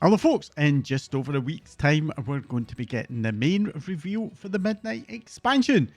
Hello folks, in just over a week's time we're going to be getting the main reveal for the Midnight expansion.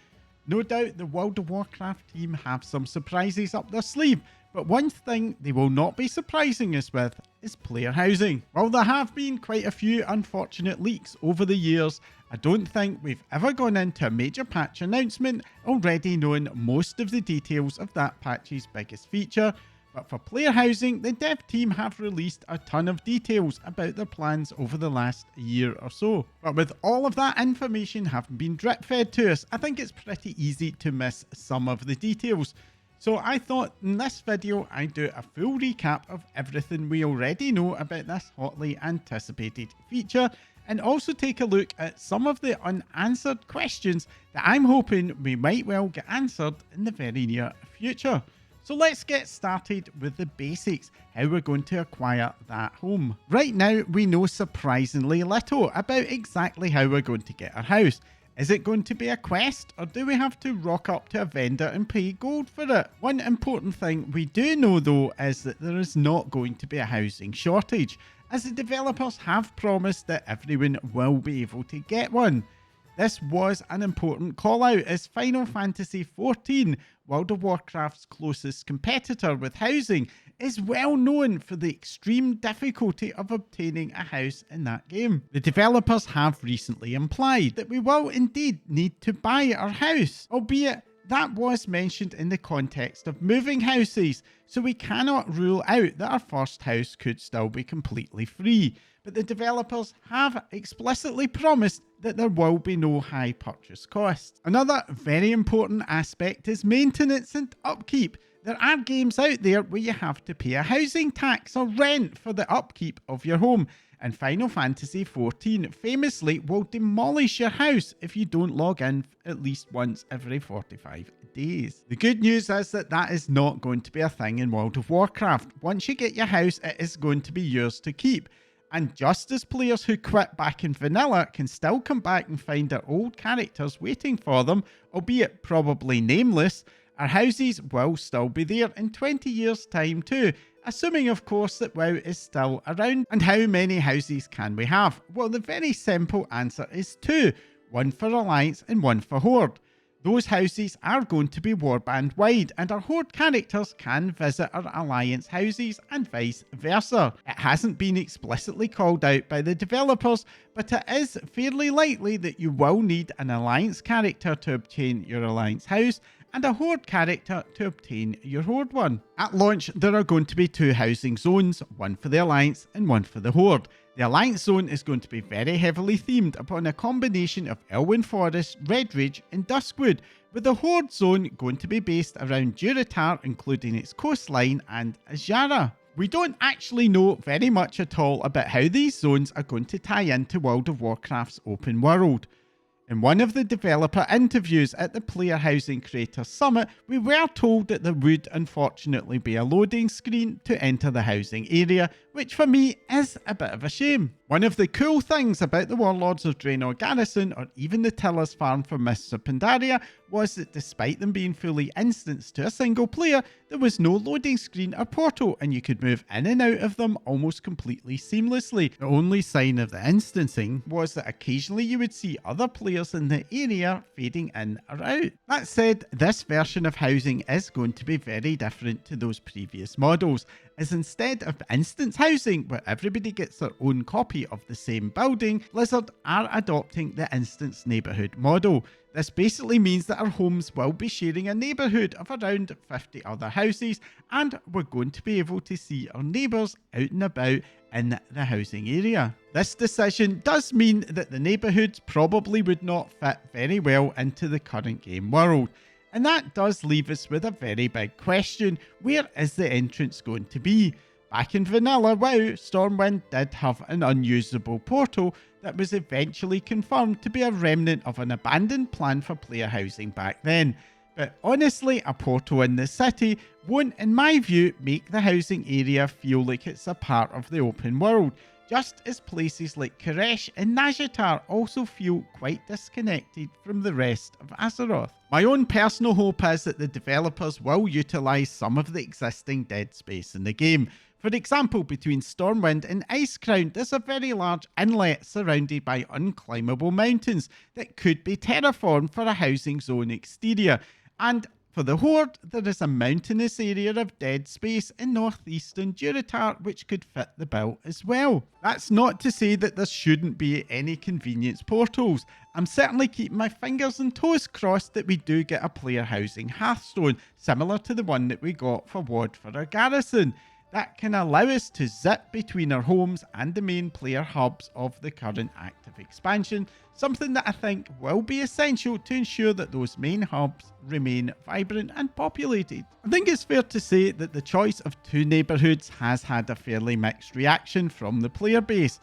No doubt the World of Warcraft team have some surprises up their sleeve, but one thing they will not be surprising us with is player housing. While there have been quite a few unfortunate leaks over the years, I don't think we've ever gone into a major patch announcement already knowing most of the details of that patch's biggest feature. But for player housing, the dev team have released a ton of details about their plans over the last year or so. But with all of that information having been drip fed to us, I think it's pretty easy to miss some of the details. So I thought in this video I'd do a full recap of everything we already know about this hotly anticipated feature, and also take a look at some of the unanswered questions that I'm hoping we might well get answered in the very near future. So let's get started with the basics, how we're going to acquire that home. Right now, we know surprisingly little about exactly how we're going to get our house. Is it going to be a quest, or do we have to rock up to a vendor and pay gold for it? One important thing we do know though is that there is not going to be a housing shortage, as the developers have promised that everyone will be able to get one. This was an important call out, as Final Fantasy XIV, World of Warcraft's closest competitor with housing, is well known for the extreme difficulty of obtaining a house in that game. The developers have recently implied that we will indeed need to buy our house, albeit that was mentioned in the context of moving houses, so we cannot rule out that our first house could still be completely free. But the developers have explicitly promised that there will be no high purchase costs. Another very important aspect is maintenance and upkeep. There are games out there where you have to pay a housing tax or rent for the upkeep of your home, and Final Fantasy XIV famously will demolish your house if you don't log in at least once every 45 days. The good news is that that is not going to be a thing in World of Warcraft. Once you get your house, it is going to be yours to keep. And just as players who quit back in vanilla can still come back and find their old characters waiting for them, albeit probably nameless, our houses will still be there in 20 years time too, assuming of course that WoW is still around. And how many houses can we have? Well, the very simple answer is 2, one for Alliance and one for Horde. Those houses are going to be warband wide, and our Horde characters can visit our Alliance houses and vice versa. It hasn't been explicitly called out by the developers, but it is fairly likely that you will need an Alliance character to obtain your Alliance house, and a Horde character to obtain your Horde one. At launch, there are going to be 2 housing zones, one for the Alliance and one for the Horde. The Alliance zone is going to be very heavily themed upon a combination of Elwyn Forest, Redridge and Duskwood, with the Horde zone going to be based around Durotar, including its coastline, and Azshara. We don't actually know very much at all about how these zones are going to tie into World of Warcraft's open world. In one of the developer interviews at the Player Housing Creators Summit, we were told that there would unfortunately be a loading screen to enter the housing area, which for me is a bit of a shame. One of the cool things about the Warlords of Draenor Garrison, or even the Tiller's Farm for Mists of Pandaria, was that despite them being fully instanced to a single player, there was no loading screen or portal, and you could move in and out of them almost completely seamlessly. The only sign of the instancing was that occasionally you would see other players in the area fading in or out. That said, this version of housing is going to be very different to those previous models, as instead of instance housing, where everybody gets their own copy of the same building, Blizzard are adopting the instance neighbourhood model. This basically means that our homes will be sharing a neighbourhood of around 50 other houses, and we're going to be able to see our neighbours out and about in the housing area. This decision does mean that the neighbourhoods probably would not fit very well into the current game world. And that does leave us with a very big question: where is the entrance going to be? Back in vanilla WoW, Stormwind did have an unusable portal that was eventually confirmed to be a remnant of an abandoned plan for player housing back then. But honestly, a portal in the city won't, in my view, make the housing area feel like it's a part of the open world, just as places like Koresh and Nazjatar also feel quite disconnected from the rest of Azeroth. My own personal hope is that the developers will utilise some of the existing dead space in the game. For example, between Stormwind and Icecrown, there's a very large inlet surrounded by unclimbable mountains that could be terraformed for a housing zone exterior. And for the Horde, there is a mountainous area of dead space in northeastern Durotar which could fit the bill as well. That's not to say that there shouldn't be any convenience portals. I'm certainly keeping my fingers and toes crossed that we do get a player housing Hearthstone, similar to the one that we got for WoD for our garrison. That can allow us to zip between our homes and the main player hubs of the current active expansion, something that I think will be essential to ensure that those main hubs remain vibrant and populated. I think it's fair to say that the choice of two neighbourhoods has had a fairly mixed reaction from the player base.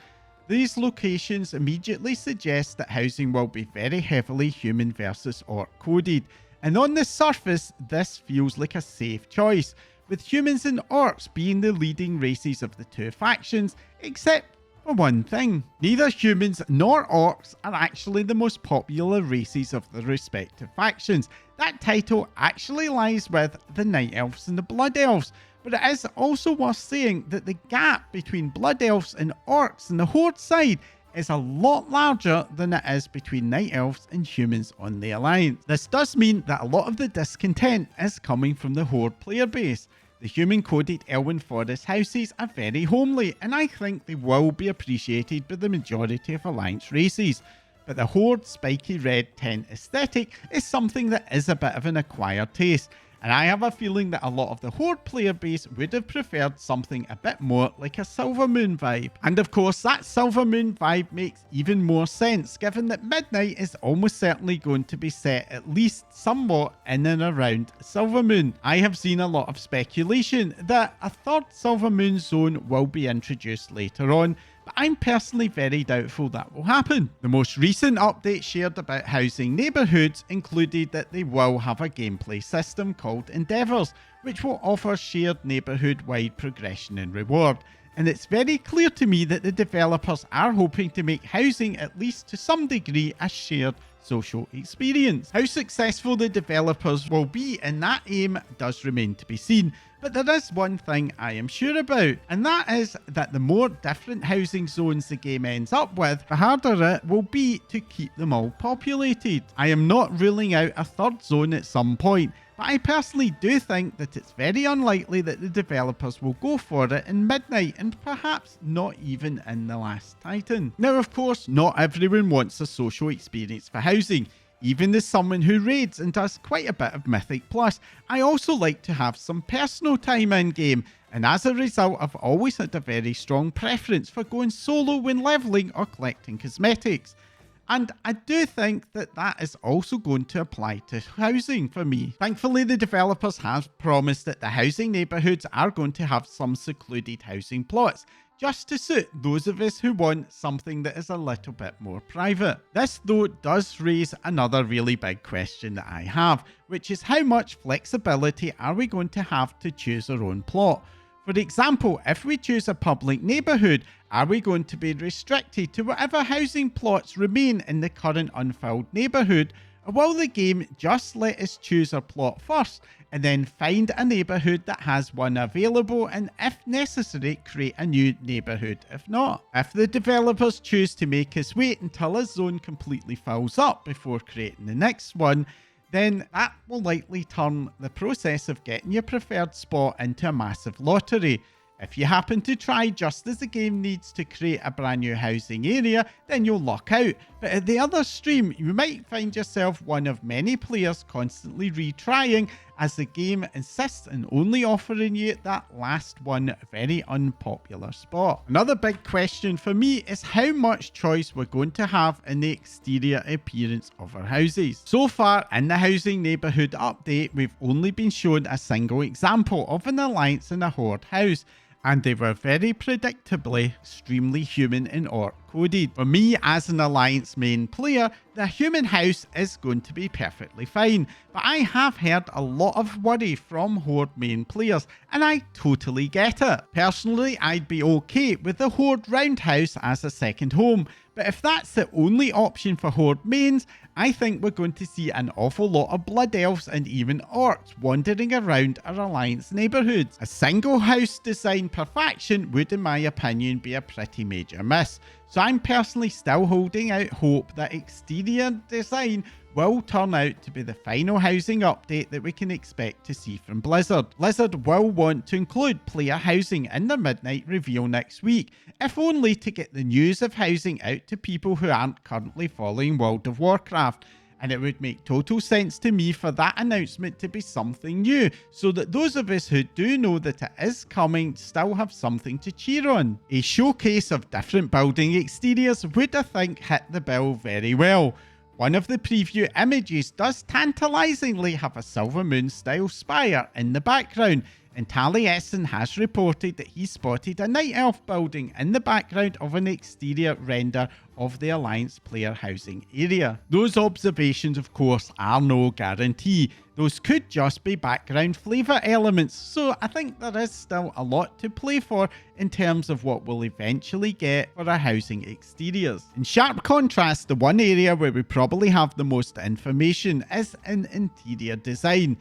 These locations immediately suggest that housing will be very heavily human versus orc coded, and on the surface this feels like a safe choice, with humans and orcs being the leading races of the two factions, except for one thing. Neither humans nor orcs are actually the most popular races of the respective factions. That title actually lies with the Night Elves and the Blood Elves, but it is also worth saying that the gap between Blood Elves and orcs on the Horde side is a lot larger than it is between Night Elves and humans on the Alliance. This does mean that a lot of the discontent is coming from the Horde player base. The human-coded Elven Forest houses are very homely, and I think they will be appreciated by the majority of Alliance races. But the Horde spiky red tent aesthetic is something that is a bit of an acquired taste, and I have a feeling that a lot of the Horde player base would have preferred something a bit more like a Silvermoon vibe. And of course, that Silvermoon vibe makes even more sense, given that Midnight is almost certainly going to be set at least somewhat in and around Silvermoon. I have seen a lot of speculation that a third Silvermoon zone will be introduced later on, but I'm personally very doubtful that will happen. The most recent update shared about housing neighbourhoods included that they will have a gameplay system called Endeavours, which will offer shared neighbourhood-wide progression and reward. And it's very clear to me that the developers are hoping to make housing, at least to some degree, a shared social experience. How successful the developers will be in that aim does remain to be seen, but there is one thing I am sure about, and that is that the more different housing zones the game ends up with, the harder it will be to keep them all populated. I am not ruling out a third zone at some point, but I personally do think that it's very unlikely that the developers will go for it in Midnight, and perhaps not even in The Last Titan. Now, of course, not everyone wants a social experience for housing. Even as someone who raids and does quite a bit of Mythic Plus, I also like to have some personal time in game, and as a result I've always had a very strong preference for going solo when leveling or collecting cosmetics. And I do think that that is also going to apply to housing for me. Thankfully, the developers have promised that the housing neighbourhoods are going to have some secluded housing plots, just to suit those of us who want something that is a little bit more private. This though does raise another really big question that I have, which is how much flexibility are we going to have to choose our own plot? For example, if we choose a public neighbourhood, are we going to be restricted to whatever housing plots remain in the current unfilled neighbourhood, or will the game just let us choose our plot first and then find a neighbourhood that has one available, and if necessary create a new neighbourhood if not? If the developers choose to make us wait until a zone completely fills up before creating the next one, then that will likely turn the process of getting your preferred spot into a massive lottery. If you happen to try just as the game needs to create a brand new housing area, then you'll luck out. But at the other extreme, you might find yourself one of many players constantly retrying as the game insists on only offering you that last one very unpopular spot. Another big question for me is how much choice we're going to have in the exterior appearance of our houses. So far in the housing neighbourhood update, we've only been shown a single example of an Alliance and a Horde house, and they were very predictably extremely human and orc coded. For me, as an Alliance main player, the human house is going to be perfectly fine, but I have heard a lot of worry from Horde main players, and I totally get it. Personally, I'd be okay with the Horde roundhouse as a second home, but if that's the only option for Horde mains, I think we're going to see an awful lot of Blood Elves and even Orcs wandering around our Alliance neighbourhoods. A single house design per faction would, in my opinion, be a pretty major miss. So I'm personally still holding out hope that exterior design will turn out to be the final housing update that we can expect to see from Blizzard. Blizzard will want to include player housing in their midnight reveal next week, if only to get the news of housing out to people who aren't currently following World of Warcraft. And it would make total sense to me for that announcement to be something new, so that those of us who do know that it is coming still have something to cheer on. A showcase of different building exteriors would, I think, hit the bill very well. One of the preview images does tantalisingly have a Silver Moon style spire in the background, and Taliesin has reported that he spotted a Night Elf building in the background of an exterior render of the Alliance player housing area. Those observations, of course, are no guarantee. Those could just be background flavour elements, so I think there is still a lot to play for in terms of what we'll eventually get for our housing exteriors. In sharp contrast, the one area where we probably have the most information is in interior design.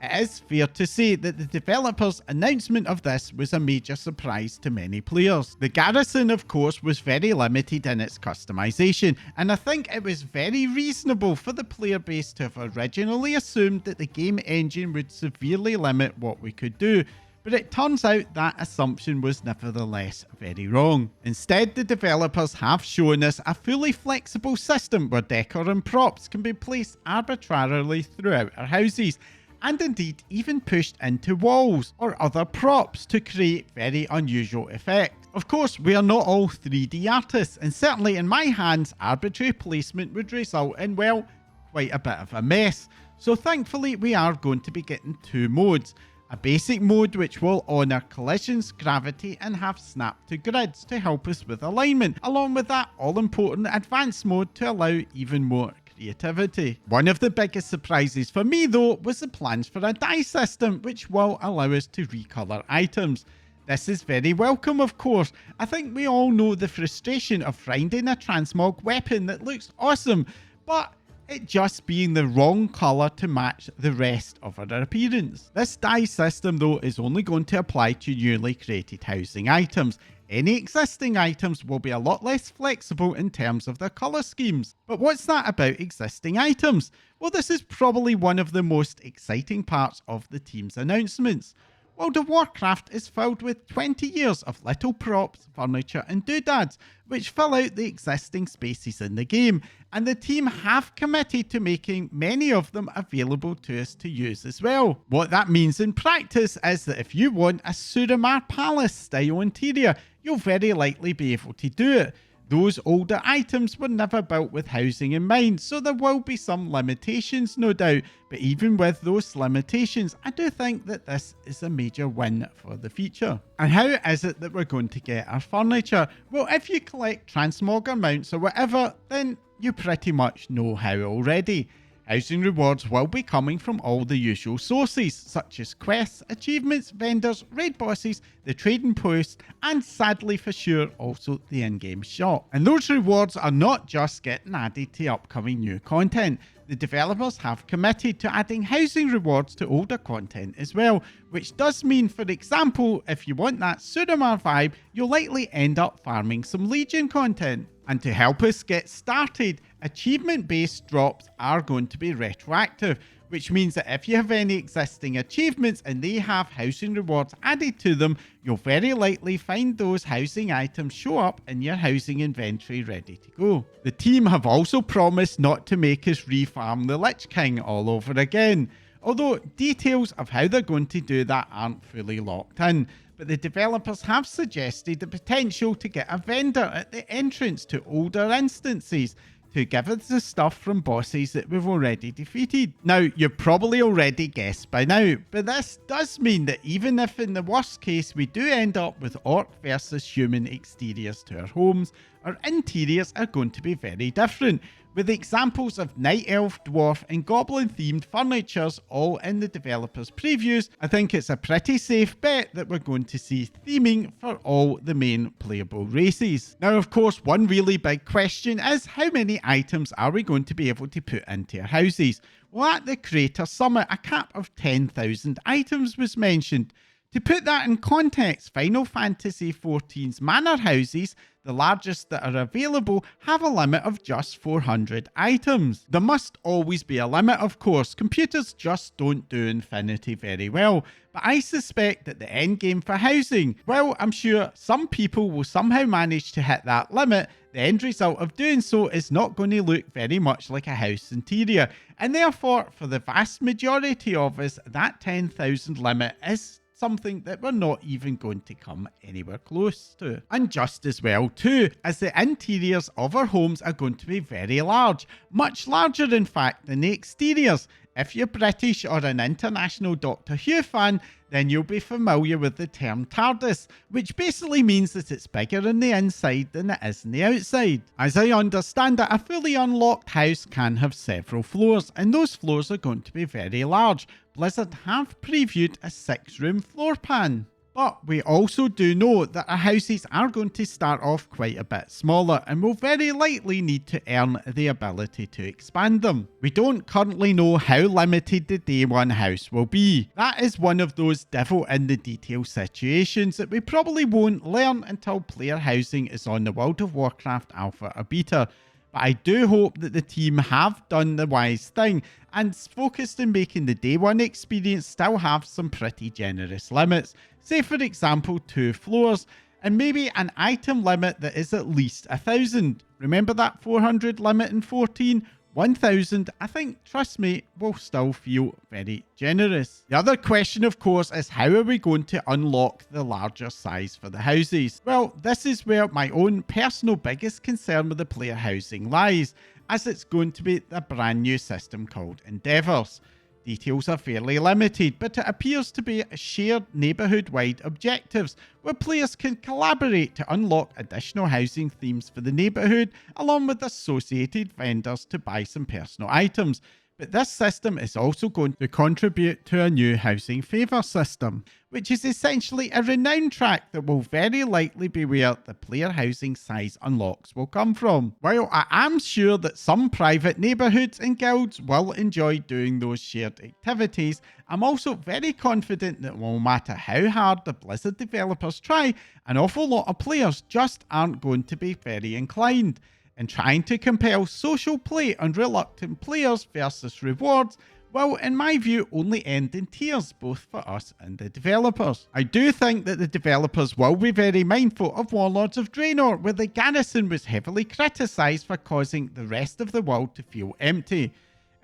It is fair to say that the developers' announcement of this was a major surprise to many players. The garrison, of course, was very limited in its customization, and I think it was very reasonable for the player base to have originally assumed that the game engine would severely limit what we could do. But it turns out that assumption was nevertheless very wrong. Instead, the developers have shown us a fully flexible system where decor and props can be placed arbitrarily throughout our houses, and indeed even pushed into walls or other props to create very unusual effects. Of course, we are not all 3D artists, and certainly in my hands, arbitrary placement would result in, well, quite a bit of a mess. So thankfully, we are going to be getting two modes. A basic mode which will honour collisions, gravity, and have snap to grids to help us with alignment, along with that all-important advanced mode to allow even more creativity. One of the biggest surprises for me though was the plans for a dye system which will allow us to recolour items. This is very welcome, of course. I think we all know the frustration of finding a transmog weapon that looks awesome, but it just being the wrong colour to match the rest of our appearance. This dye system though is only going to apply to newly created housing items. Any existing items will be a lot less flexible in terms of their colour schemes. But what's that about existing items? Well, this is probably one of the most exciting parts of the team's announcements. World of Warcraft is filled with 20 years of little props, furniture and doodads, which fill out the existing spaces in the game, and the team have committed to making many of them available to us to use as well. What that means in practice is that if you want a Suramar Palace style interior, you'll very likely be able to do it. Those older items were never built with housing in mind, so there will be some limitations, no doubt, but even with those limitations, I do think that this is a major win for the feature. And how is it that we're going to get our furniture? Well, if you collect transmogger mounts or whatever, then you pretty much know how already. Housing rewards will be coming from all the usual sources, such as quests, achievements, vendors, raid bosses, the trading post, and sadly for sure also the in-game shop. And those rewards are not just getting added to upcoming new content. The developers have committed to adding housing rewards to older content as well, which does mean, for example, if you want that Suramar vibe, you'll likely end up farming some Legion content. And to help us get started, achievement-based drops are going to be retroactive, which means that if you have any existing achievements and they have housing rewards added to them, you'll very likely find those housing items show up in your housing inventory ready to go. The team have also promised not to make us refarm the Lich King all over again, although details of how they're going to do that aren't fully locked in. But the developers have suggested the potential to get a vendor at the entrance to older instances to give us the stuff from bosses that we've already defeated. Now, you've probably already guessed by now, but this does mean that even if in the worst case we do end up with orc versus human exteriors to our homes, our interiors are going to be very different, with examples of night elf, dwarf and goblin themed furnitures all in the developers' previews. I think it's a pretty safe bet that we're going to see theming for all the main playable races. Now, of course, one really big question is how many items are we going to be able to put into our houses? Well, at the Creator Summit, a cap of 10,000 items was mentioned. To put that in context, Final Fantasy XIV's manor houses, the largest that are available, have a limit of just 400 items. There must always be a limit, of course. Computers just don't do infinity very well. But I suspect that the end game for housing, well, I'm sure some people will somehow manage to hit that limit. The end result of doing so is not going to look very much like a house interior. And therefore, for the vast majority of us, that 10,000 limit is something that we're not even going to come anywhere close to. And just as well too, as the interiors of our homes are going to be very large, much larger in fact than the exteriors. If you're British or an international Doctor Who fan, then you'll be familiar with the term TARDIS, which basically means that it's bigger on the inside than it is on the outside. As I understand it, a fully unlocked house can have several floors, and those floors are going to be very large. Blizzard have previewed a 6-room floor plan. But we also do know that our houses are going to start off quite a bit smaller and will very likely need to earn the ability to expand them. We don't currently know how limited the day one house will be. That is one of those devil in the detail situations that we probably won't learn until player housing is on the World of Warcraft alpha or beta. But I do hope that the team have done the wise thing and focused in making the day one experience still have some pretty generous limits. Say for example 2 floors and maybe an item limit that is at least 1,000. Remember that 400 limit in 14? 1,000, I think, trust me, will still feel very generous. The other question, of course, is how are we going to unlock the larger size for the houses? Well, this is where my own personal biggest concern with the player housing lies, as it's going to be a brand new system called Endeavours. Details are fairly limited, but it appears to be shared neighbourhood-wide objectives where players can collaborate to unlock additional housing themes for the neighbourhood along with associated vendors to buy some personal items. But this system is also going to contribute to a new housing favour system, which is essentially a renown track that will very likely be where the player housing size unlocks will come from. While I am sure that some private neighbourhoods and guilds will enjoy doing those shared activities, I'm also very confident that no matter how hard the Blizzard developers try, an awful lot of players just aren't going to be very inclined. And trying to compel social play on reluctant players versus rewards will, in my view, only end in tears both for us and the developers. I do think that the developers will be very mindful of Warlords of Draenor, where the garrison was heavily criticised for causing the rest of the world to feel empty.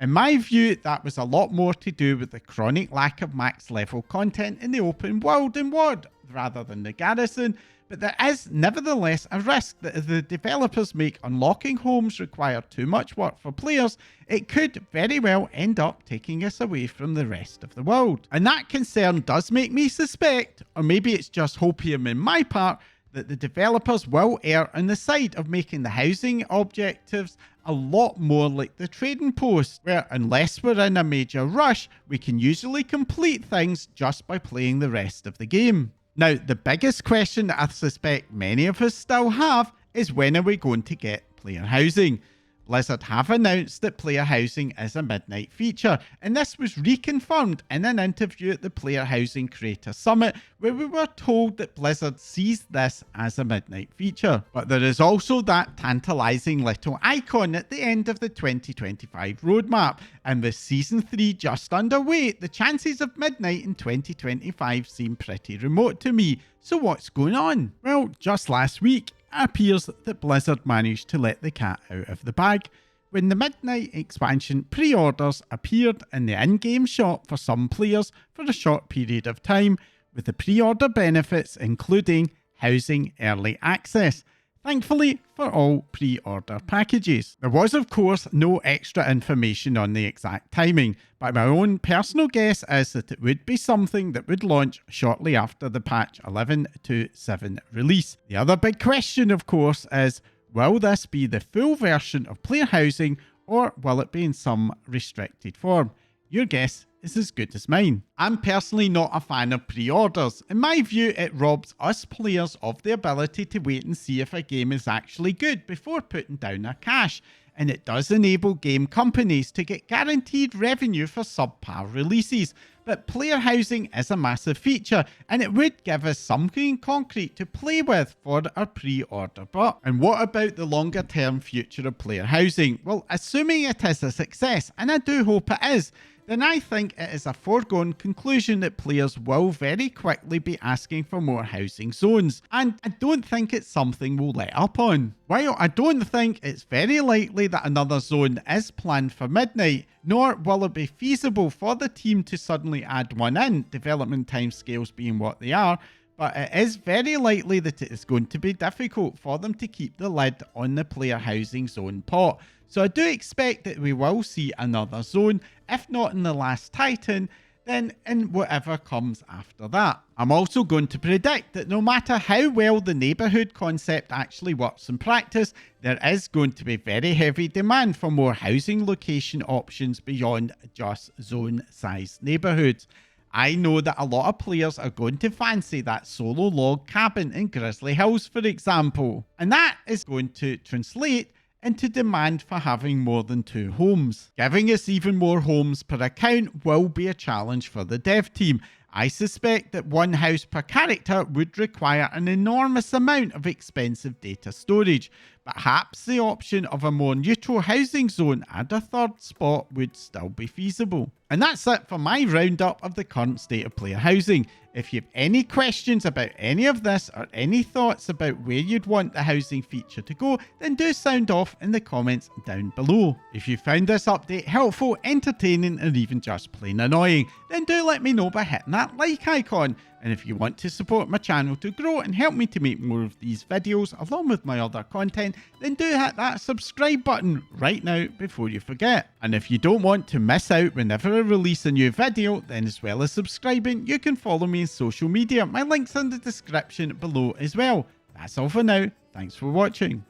In my view, that was a lot more to do with the chronic lack of max level content in the open world in WoD, rather than the garrison. But there is nevertheless a risk that if the developers make unlocking homes require too much work for players, it could very well end up taking us away from the rest of the world. And that concern does make me suspect, or maybe it's just hopium in my part, that the developers will err on the side of making the housing objectives a lot more like the trading post, where unless we're in a major rush, we can usually complete things just by playing the rest of the game. Now, the biggest question that I suspect many of us still have is when are we going to get player housing? Blizzard have announced that player housing is a midnight feature, and this was reconfirmed in an interview at the Player Housing Creator Summit, where we were told that Blizzard sees this as a midnight feature. But there is also that tantalising little icon at the end of the 2025 roadmap, and with Season 3 just underway, the chances of midnight in 2025 seem pretty remote to me. So what's going on? Well, just last week, it appears that Blizzard managed to let the cat out of the bag when the Midnight expansion pre-orders appeared in the in-game shop for some players for a short period of time, with the pre-order benefits including housing early access. thankfully for all pre-order packages. There was of course no extra information on the exact timing, but my own personal guess is that it would be something that would launch shortly after the patch 11.2.7 release. The other big question of course is, will this be the full version of player housing, or will it be in some restricted form? Your guess is as good as mine. I'm personally not a fan of pre-orders. In my view, it robs us players of the ability to wait and see if a game is actually good before putting down our cash, and it does enable game companies to get guaranteed revenue for subpar releases. But player housing is a massive feature, and it would give us something concrete to play with for our pre-order bot. And what about the longer term future of player housing? Well, assuming it is a success, and I do hope it is, then I think it is a foregone conclusion that players will very quickly be asking for more housing zones, and I don't think it's something we'll let up on. While I don't think it's very likely that another zone is planned for midnight, nor will it be feasible for the team to suddenly add one in, development timescales being what they are, but it is very likely that it is going to be difficult for them to keep the lid on the player housing zone pot. So I do expect that we will see another zone, if not in the Last Titan, then in whatever comes after that. I'm also going to predict that no matter how well the neighbourhood concept actually works in practice, there is going to be very heavy demand for more housing location options beyond just zone-sized neighbourhoods. I know that a lot of players are going to fancy that solo log cabin in Grizzly Hills, for example, and that is going to translate into demand for having more than 2 homes. Giving us even more homes per account will be a challenge for the dev team. I suspect that 1 house per character would require an enormous amount of expensive data storage. Perhaps the option of a more neutral housing zone and a 3rd spot would still be feasible. And that's it for my roundup of the current state of player housing. If you have any questions about any of this or any thoughts about where you'd want the housing feature to go, then do sound off in the comments down below. If you found this update helpful, entertaining, or even just plain annoying, then do let me know by hitting that like icon. And if you want to support my channel to grow and help me to make more of these videos along with my other content, then do hit that subscribe button right now before you forget. And if you don't want to miss out whenever I release a new video, then as well as subscribing, you can follow me on social media. My link's in the description below as well. That's all for now. Thanks for watching.